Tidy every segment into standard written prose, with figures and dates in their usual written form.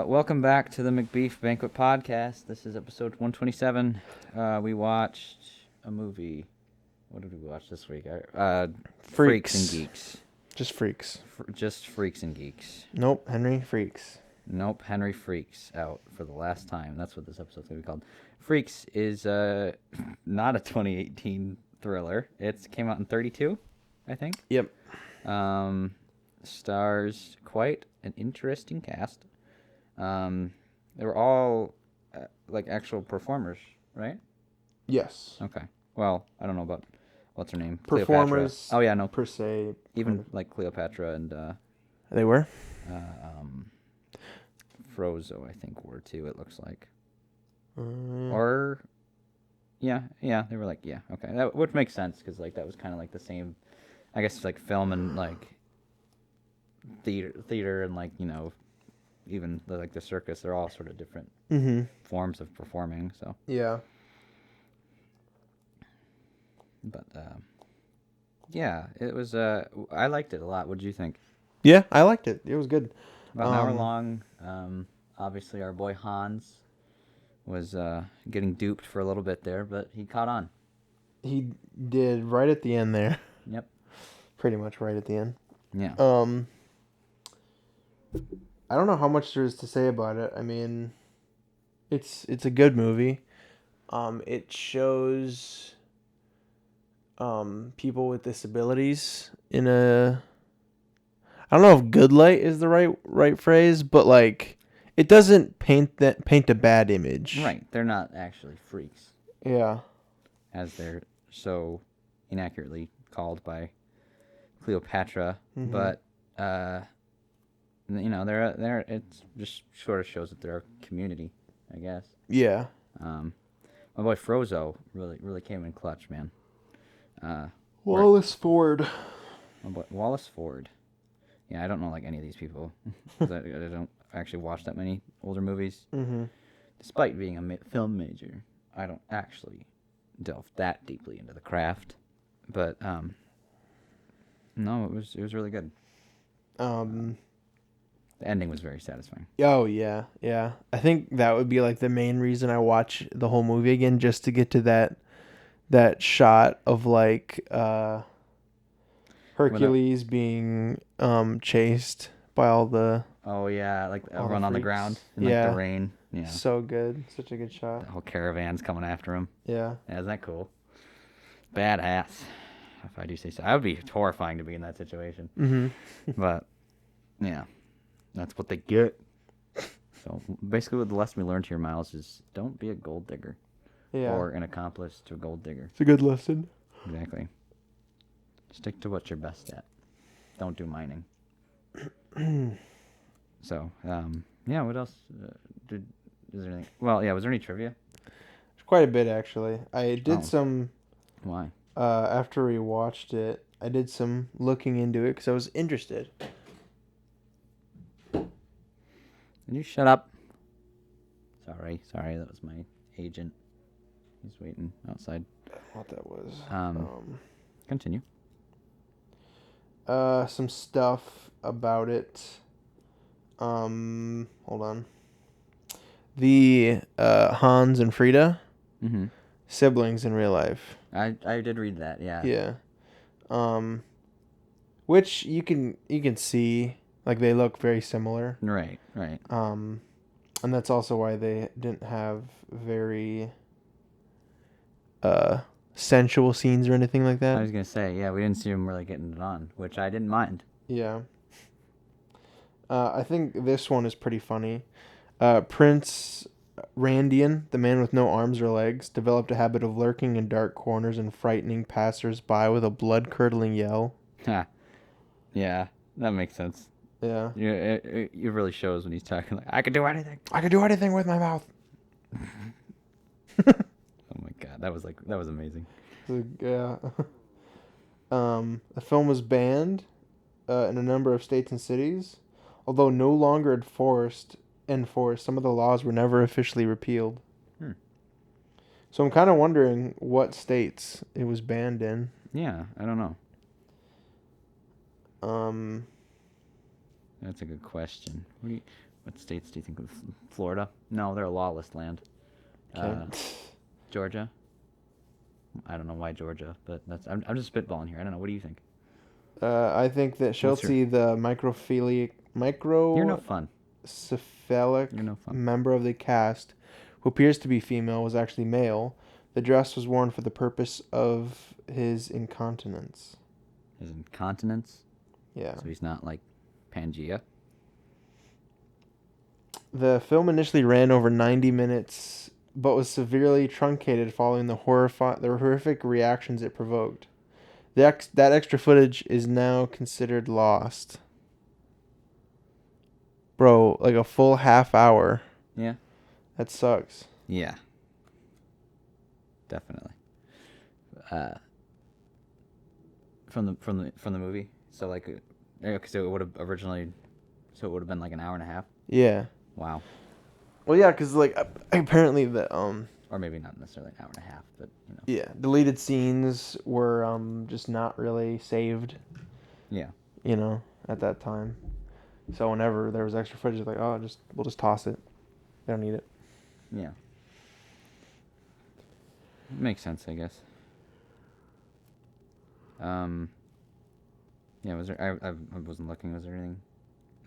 Welcome back to the Macbeef-Banquet podcast. This is episode 127. We watched a movie. What did we watch this week? Freaks and Geeks. Just Freaks. Just Freaks and Geeks. Nope, Henry Freaks. Nope, Henri Freaks out for the last time. That's what this episode's going to be called. Freaks is not a 2018 thriller. It came out in 32, I think. Yep. Stars quite an interesting cast. They were all like actual performers, right? Yes. Okay. Well, I don't know about what's her name. Performers. Cleopatra. Oh yeah, no. Per se. Even like Cleopatra and They were. Frozo, I think, were too. It looks like. Mm. Or, yeah, they were like, yeah, okay, that would make sense because like that was kind of like the same, I guess, like film and like theater and like even like the circus. They're all sort of different forms of performing. So yeah. But yeah, it was. I liked it a lot. What did you think? Yeah, I liked it. It was good. About an hour long. Obviously, our boy Hans was getting duped for a little bit there, but he caught on. He did right at the end there. Yep. Pretty much right at the end. Yeah. I don't know how much there is to say about it. I mean, it's a good movie. It shows people with disabilities in a, I don't know if good light is the right phrase, but like it doesn't paint a bad image. Right. They're not actually freaks. Yeah. As they're so inaccurately called by Cleopatra, but they're it just sort of shows that they're a community, I guess. Yeah. My boy Frozo really came in clutch, man. Wallace Ford. My boy Wallace Ford. Yeah, I don't know like any of these people. 'Cause I don't actually watch that many older movies. Mm-hmm. Despite being a film major, I don't actually delve that deeply into the craft. But no, it was really good. The ending was very satisfying. Oh yeah. I think that would be like the main reason I watch the whole movie again, just to get to that shot of like Hercules being chased by all the. Oh yeah, like all everyone the on the freaks. ground in like Yeah. the rain. Yeah. So good. Such a good shot. The whole caravan's coming after him. Yeah. Isn't that cool? Badass, if I do say so. I would be horrifying to be in that situation. Mm-hmm. But yeah, that's what they get. So basically, what the lesson we learned here, Miles, is don't be a gold digger. Yeah. Or an accomplice to a gold digger. It's a good lesson. Exactly. Stick to what you're best at. Don't do mining. So, yeah, what else is there anything? Well, yeah, was there any trivia? There's quite a bit, actually. I did Oh. some, Why? after we watched it, I did some looking into it because I was interested. Can you shut up? Sorry, that was my agent. He's waiting outside. What that was. Continue. Some stuff about it. Hold on. The Hans and Frida, siblings in real life. I did read that. Yeah. Yeah. Which you can see, like, they look very similar. Right. And that's also why they didn't have very sensual scenes or anything like that. I was gonna say, yeah, we didn't see him really getting it on, which I didn't mind. Yeah. I think this one is pretty funny. Prince Randian, the man with no arms or legs, developed a habit of lurking in dark corners and frightening passers-by with a blood-curdling yell. Yeah, that makes sense. Yeah. Yeah, it really shows when he's talking like, I could do anything. I could do anything with my mouth. Oh my god, that was amazing. Yeah. The film was banned in a number of states and cities, although no longer enforced. Some of the laws were never officially repealed. So I'm kind of wondering what states it was banned in. Yeah, I don't know. That's a good question. What states do you think? Florida? No, they're a lawless land. Okay. Georgia. I don't know why Georgia, but I'm just spitballing here. I don't know. What do you think? I think that What's your- Schultze, the You're no fun. microcephalic You're no fun. member of the cast, who appears to be female, was actually male. The dress was worn for the purpose of his incontinence. His incontinence. Yeah. So he's not like Pangea. The film initially ran over 90 minutes, but was severely truncated following the horrific reactions it provoked. That extra footage is now considered lost. Bro, like a full half hour. Yeah. That sucks. Yeah. Definitely. From the movie. So like, okay, so it would have been like an hour and a half. Yeah. Wow. Well, yeah, because like apparently the Or maybe not necessarily an hour and a half, but yeah, deleted scenes were just not really saved. Yeah. At that time. So whenever there was extra footage, like, we'll just toss it. They don't need it. Yeah. Makes sense, I guess. Yeah. Was there? I wasn't looking. Was there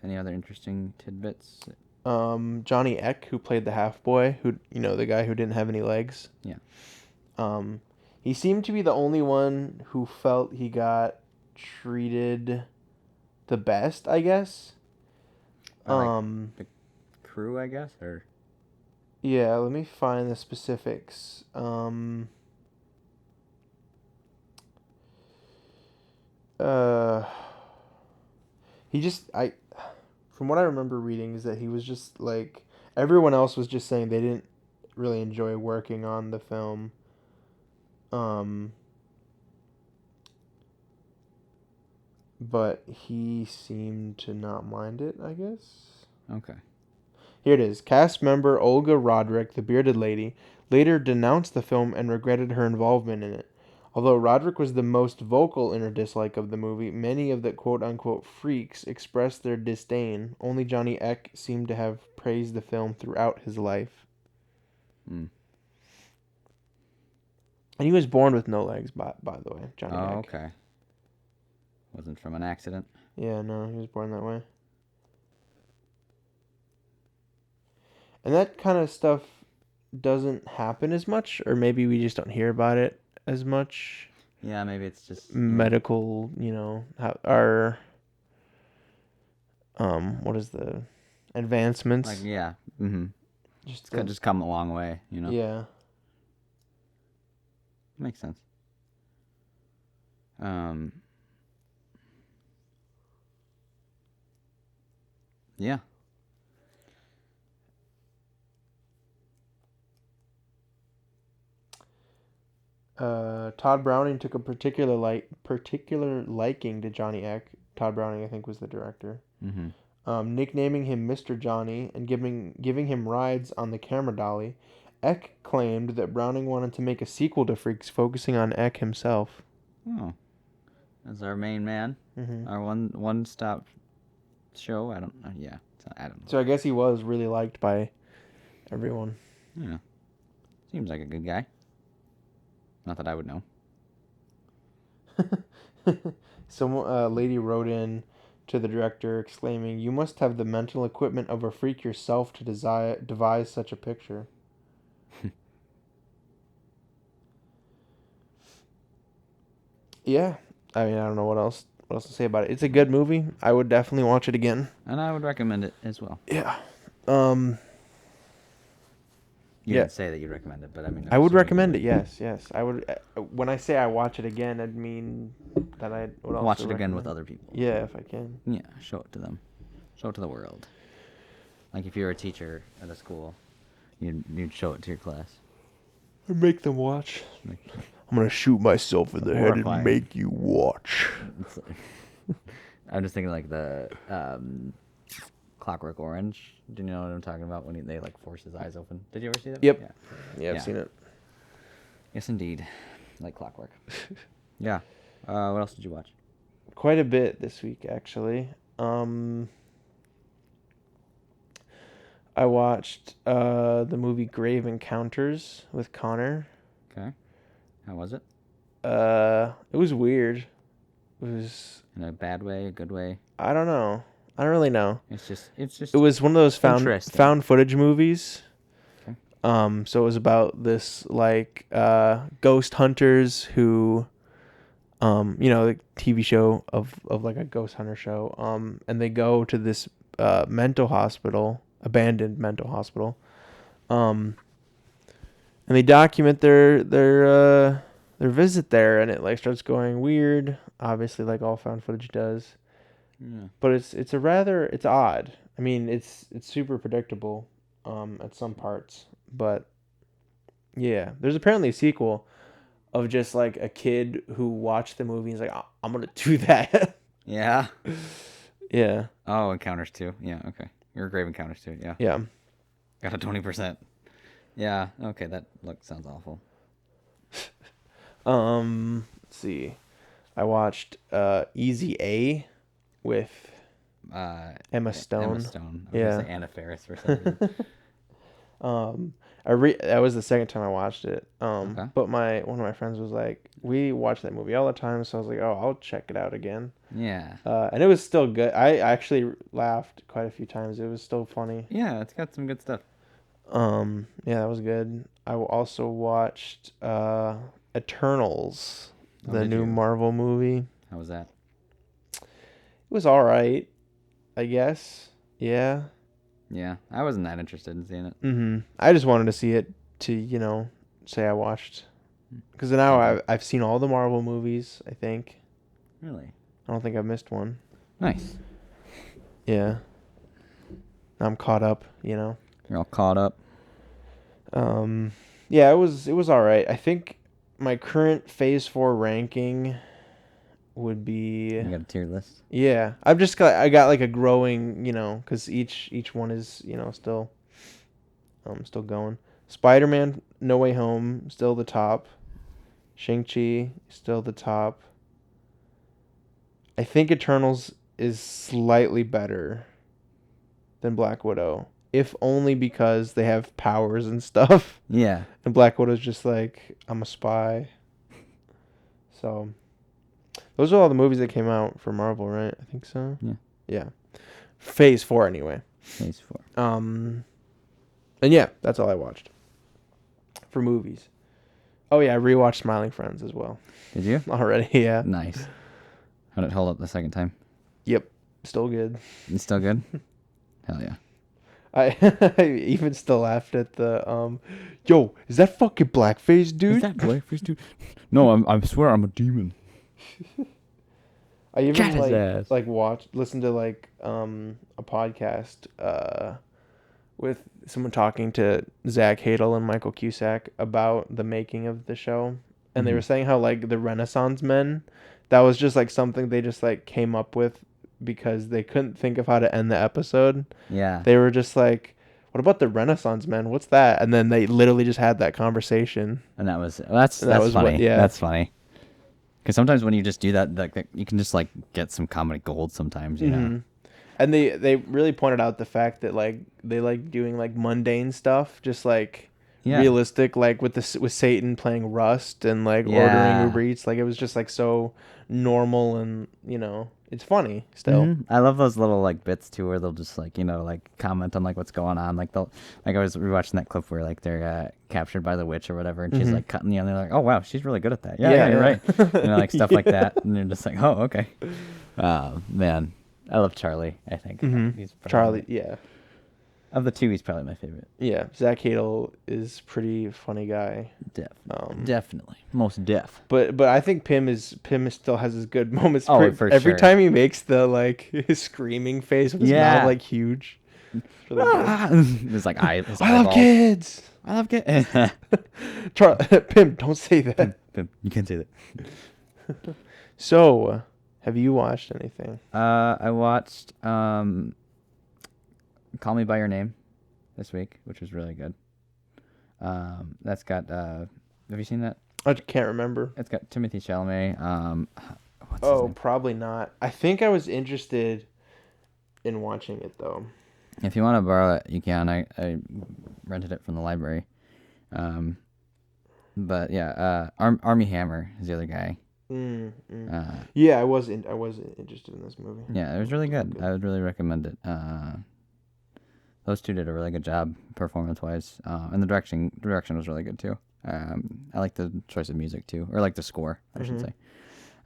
any other interesting tidbits? Johnny Eck, who played the half boy, who the guy who didn't have any legs. Yeah. He seemed to be the only one who felt he got treated the best, I guess. The crew, I guess, or Yeah, let me find the specifics. He just from what I remember reading is that he was just like everyone else was just saying they didn't really enjoy working on the film. But he seemed to not mind it, I guess. okay. Here it is. Cast member Olga Roderick, the bearded lady, later denounced the film and regretted her involvement in it. Although Roderick was the most vocal in her dislike of the movie, many of the quote-unquote freaks expressed their disdain. Only Johnny Eck seemed to have praised the film throughout his life. Mm. And he was born with no legs, by the way, Johnny Eck. Okay. Wasn't from an accident. Yeah, no, he was born that way. And that kind of stuff doesn't happen as much, or maybe we just don't hear about it as much. Yeah, maybe it's just Medical, our what is the advancements? like yeah. Mm-hmm. Just It's just come a long way, Yeah. Makes sense. Yeah. Todd Browning took a particular liking to Johnny Eck. Todd Browning, I think, was the director. Mm-hmm. Nicknaming him Mr. Johnny and giving him rides on the camera dolly. Eck claimed that Browning wanted to make a sequel to Freaks focusing on Eck himself. Oh, as our main man, Mm-hmm. our one-stop show. I don't know. Yeah, I don't know. So I guess he was really liked by everyone. Yeah, seems like a good guy. Not that I would know. Some lady wrote in to the director exclaiming, "You must have the mental equipment of a freak yourself to devise such a picture." Yeah, I mean, I don't know what else to say about it. It's a good movie. I would definitely watch it again. And I would recommend it as well. Yeah. You Yeah. didn't say that you'd recommend it, but I mean, I would recommend it. Yes. I would. When I say I watch it again, I'd mean that I would also watch it again with recommend. other people. Yeah, if I can. Yeah, show it to them. Show it to the world. Like if you're a teacher at a school, you'd show it to your class. Make them watch. I'm gonna shoot myself in the head and Horrifying. make you watch. I'm just thinking like the Clockwork Orange. Do you know what I'm talking about when they like force his eyes open? Did you ever see that? Yep. Yeah. Yeah, I've Yeah. seen it. Yes, indeed. Like clockwork. Yeah. What else did you watch? Quite a bit this week, actually. I watched the movie Grave Encounters with Connor. Okay. How was it? It was weird. It was, In a bad way, a good way? I don't know. I don't really know. It's just It was one of those interesting. found footage movies. Okay. So it was about this like ghost hunters who the TV show of like a ghost hunter show. And they go to this mental hospital, abandoned mental hospital. And they document their visit there, and it like starts going weird, obviously like all found footage does. Yeah. But it's odd. I mean, it's super predictable at some parts, but yeah, there's apparently a sequel of just like a kid who watched the movie and is like, I'm gonna do that. Yeah. Yeah. Oh, Encounters 2. Yeah, okay. You're Grave Encounters 2, yeah. Yeah. Got a 20%. Yeah, okay, that sounds awful. Let's see. I watched Easy A with Emma Stone. Emma Stone. I was Yeah. gonna say Anna Faris for some reason. That was the second time I watched it. Okay. But one of my friends was like, we watch that movie all the time, so I was like, oh, I'll check it out again. Yeah. And it was still good. I actually laughed quite a few times. It was still funny. Yeah, it's got some good stuff. Yeah, that was good. I also watched Eternals, Oh, the did new you? Marvel movie. How was that? It was all right, I guess. Yeah. Yeah, I wasn't that interested in seeing it. Mm-hmm. I just wanted to see it to, say I watched. Because now I've seen all the Marvel movies, I think. Really? I don't think I've missed one. Nice. Yeah. I'm caught up, You're all caught up. Yeah, it was all right. I think my current Phase 4 ranking would be... You got a tier list? Yeah. I got like a growing, because each one is, still going. Spider-Man No Way Home, still the top. Shang-Chi, still the top. I think Eternals is slightly better than Black Widow, if only because they have powers and stuff. Yeah. And Black Widow's just like, I'm a spy. So, those are all the movies that came out for Marvel, right? I think so. Yeah. Yeah. Phase 4 anyway. Phase 4. And yeah, that's all I watched for movies. Oh yeah, I rewatched Smiling Friends as well. Did you? Already, yeah. Nice. How'd it hold up the second time? Yep, still good. It's still good? Hell yeah. I even still laughed at the yo, is that fucking blackface, dude? Is that blackface, dude? No, I swear I'm a demon. I even Cat his ass. listen to like a podcast with someone talking to Zach Hadel and Michael Cusack about the making of the show, and they were saying how like the Renaissance men, that was just like something they just like came up with because they couldn't think of how to end the episode. Yeah. They were just like, what about the Renaissance men? What's that? And then they literally just had that conversation. And that's funny. Yeah. That's funny. Because sometimes when you just do that, like you can just like get some comedy gold sometimes, you know. And they really pointed out the fact that like they like doing like mundane stuff, just like realistic, like with Satan playing Rust and like ordering Uber Eats, like it was just like so normal and it's funny still. I love those little like bits too, where they'll just like like comment on like what's going on. Like I was rewatching that clip where like they're captured by the witch or whatever, and she's like cutting the onion. They're like, oh wow, she's really good at that. Yeah, you're right. Like stuff like that, and you're just like, oh okay. Man, I love Charlie. I think he's Charlie, yeah. Of the two, he's probably my favorite. Yeah, Zach Hadel is pretty funny guy. Definitely, most deaf. But I think Pim still has his good moments. Oh, every time he makes the like his screaming face with his mouth like huge. It's like I love kids. I love kids. Pim, don't say that. Pim, you can't say that. So, have you watched anything? I watched Call Me by Your Name this week, which was really good. That's got have you seen that? I can't remember. It's got Timothy Chalamet. Probably not. I think I was interested in watching it though. If you want to borrow it, you can. I rented it from the library. But yeah, Army Hammer is the other guy. Yeah, I was interested in this movie. Yeah, it was really good. I would really recommend it. Those two did a really good job performance-wise, and the direction was really good too. I like the choice of music too, or like the score, I should say.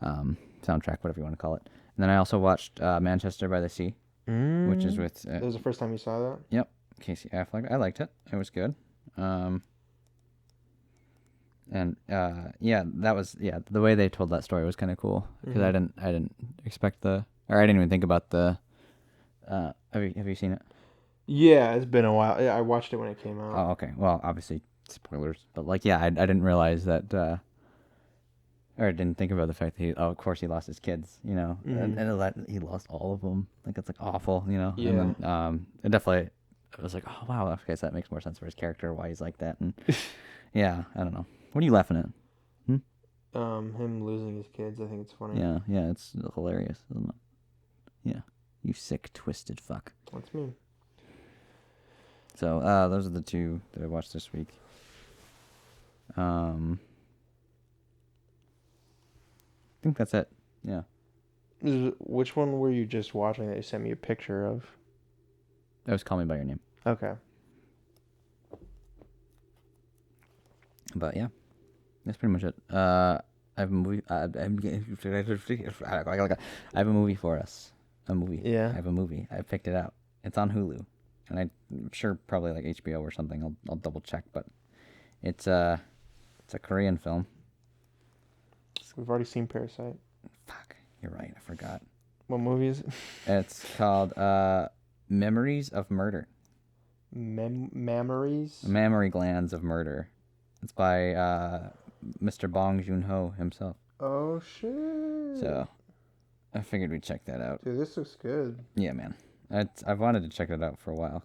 Soundtrack, whatever you want to call it. And then I also watched Manchester by the Sea, which is with. That was the first time you saw that? Yep, Casey Affleck. I liked it. It was good. And the way they told that story was kind of cool because I didn't expect I didn't even think about the. Have you seen it? Yeah, it's been a while. Yeah, I watched it when it came out. Oh, okay. Well, obviously spoilers, but like, yeah, I didn't realize that, or I didn't think about the fact that of course he lost his kids, you know, and he lost all of them. Like it's like awful, you know. Yeah. And then it definitely, I was like, oh wow, okay, so that makes more sense for his character, why he's like that, and yeah, I don't know. What are you laughing at? Him losing his kids. I think it's funny. Yeah, it's hilarious, isn't it? Yeah, you sick, twisted fuck. That's me. So those are the two that I watched this week. I think that's it. Yeah. Which one were you just watching that you sent me a picture of? That was Call Me by Your Name. Okay. But yeah, that's pretty much it. I have a movie. I have a movie for us. A movie. Yeah. I have a movie. I picked it out. It's on Hulu, and I'm sure probably like HBO or something. I'll double check, but it's a Korean film. We've already seen Parasite. Fuck, you're right. I forgot. What movie is it? It's called Memories of Murder. Memories? Mammary Glands of Murder. It's by Mr. Bong Joon-ho himself. Oh, shit. So, I figured we'd check that out. Dude, this looks good. Yeah, man. I've wanted to check it out for a while.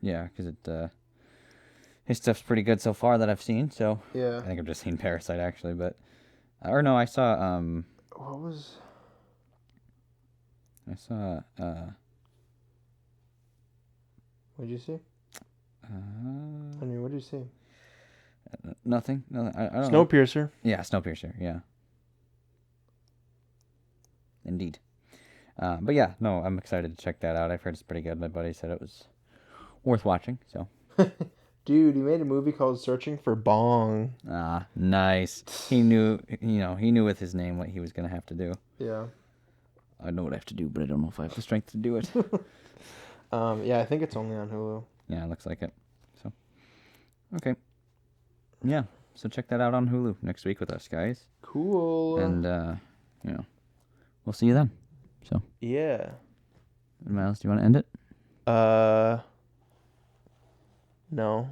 Yeah, because his stuff's pretty good so far that I've seen. So, yeah. I think I've just seen Parasite, actually. But, or no, I saw... What was... I saw... What'd you see? Henri, what did you see? Nothing. I don't know. Snowpiercer. Yeah, Snowpiercer. Yeah. Indeed. But yeah, no, I'm excited to check that out. I've heard it's pretty good. My buddy said it was worth watching. So. Dude, he made a movie called Searching for Bong. Ah, nice. He knew. He knew with his name what he was gonna have to do. Yeah. I know what I have to do, but I don't know if I have the strength to do it. Yeah, I think it's only on Hulu. Yeah, it looks like it. So. Okay. Yeah, so check that out on Hulu next week with us, guys. Cool. And, we'll see you then. So. Yeah. Miles, do you want to end it? No.